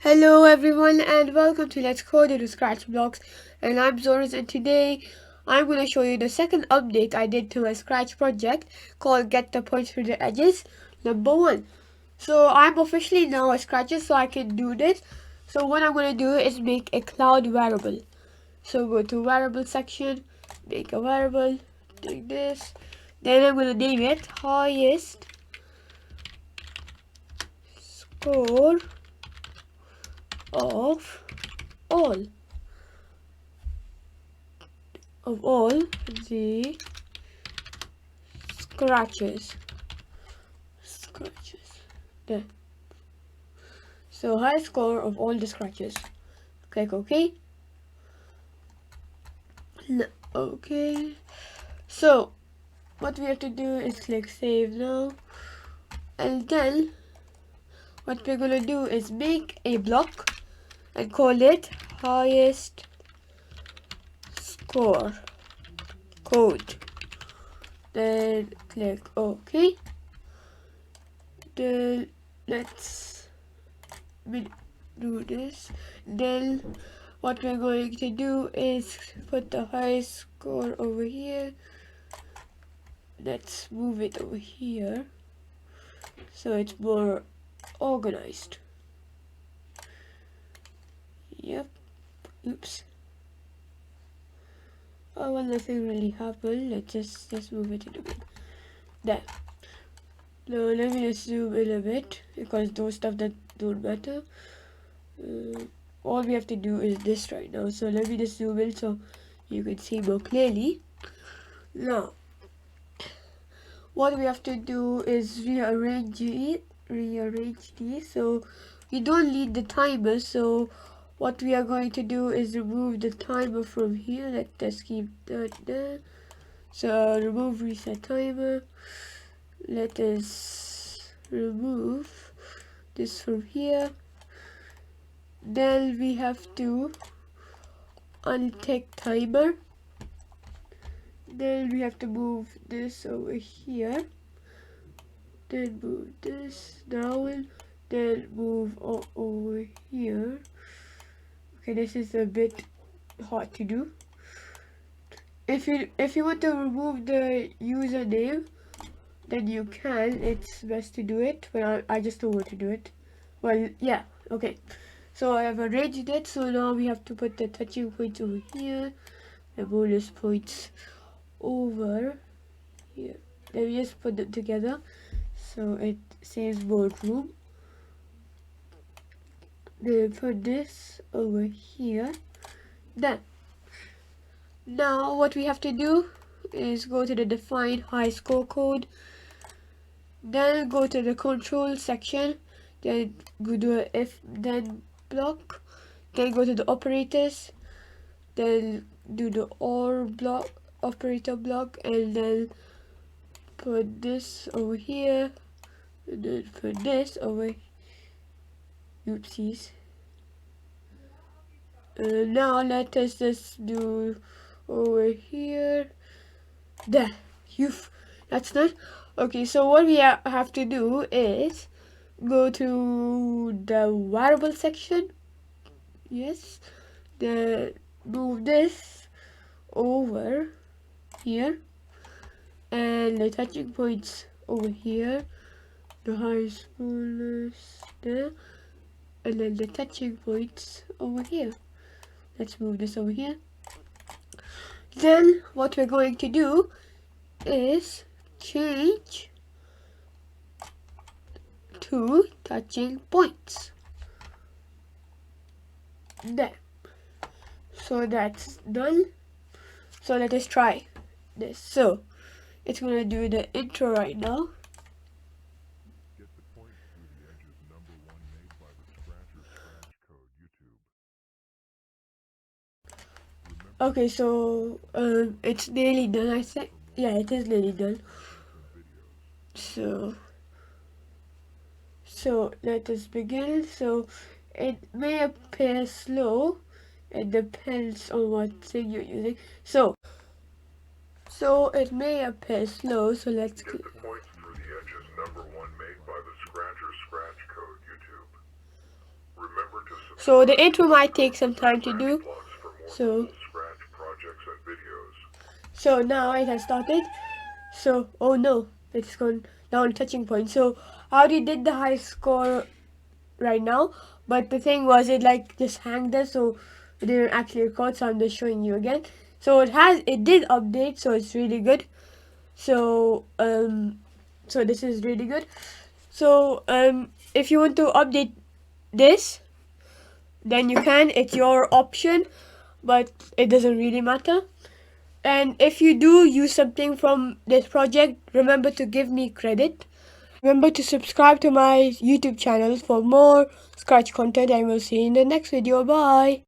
Hello everyone and welcome to Let's Code into Scratch Blocks, and I'm Zoris, and today I'm going to show you the second update I did to my Scratch project called Get the Points through the Edges number 1. So I'm officially now a Scratcher, so I can do this. So what I'm going to do is make a cloud variable. So go to variable section, make a variable, take this, then I'm going to name it highest score of all the scratches. There. So high score of all the scratches. Click OK. Okay. So what we have to do is click save now, and then what we're gonna do is make a block and call it highest score code. Then click OK. Then let's do this. Then what we're going to do is put the highest score over here. Let's move it over here so it's more organized. Yep. Oops. Oh well, nothing really happened. Let's just move it a little bit. There. Now let me just zoom in a bit, because those stuff that don't matter. All we have to do is this right now. So let me just zoom in so you can see more clearly. Now what we have to do is rearrange these so we don't need the timer. So what we are going to do is remove the timer from here. Let's keep that there. So remove reset timer. Let us remove this from here. Then we have to untick timer. Then we have to move this over here. Then move this down. Then move over here. Okay, this is a bit hard to do. If you want to remove the username, then you can. It's best to do it, but I just don't want to do it. Well, yeah, okay. So I have arranged it. So now we have to put the touching points over here, the bonus points over here. Then we just put them together so it saves more room. Then put this over here. Then now what we have to do is go to the define high score code, then go to the control section, then go to a if then block, then go to the operators, then do the or block operator block, and then put this over here, and then put this over. Oopsies. Now let us just do over here. There. That's done. Okay, so what we have to do is go to the variable section. Yes. Then move this over here, and the touching points over here, the highest bonus there, and then the touching points over here. Let's move this over here. Then what we're going to do is change to touching points. There. So that's done. So let us try this. So it's gonna do the intro right now. Get the points through the edges number 1 made by the Scratcher Scratch Code YouTube. Okay, so it's nearly done, I think. Yeah, it is nearly done. So let us begin. So it may appear slow. It depends on what thing you're using. So it may appear slow. So let's get the points through the edges number 1 made by the Scratcher Scratch Code YouTube. Remember to So the intro might take some time to do. So now it has started. So, oh no, it's gone down touching point. So I already did the high score right now, but the thing was it like just hang there, so it didn't actually record. So I'm just showing you again. So it did update, so it's really good. So so this is really good. So if you want to update this, then you can. It's your option, but it doesn't really matter. And if you do use something from this project, remember to give me credit. Remember to subscribe to my YouTube channel for more Scratch content, and we'll see you in the next video. Bye!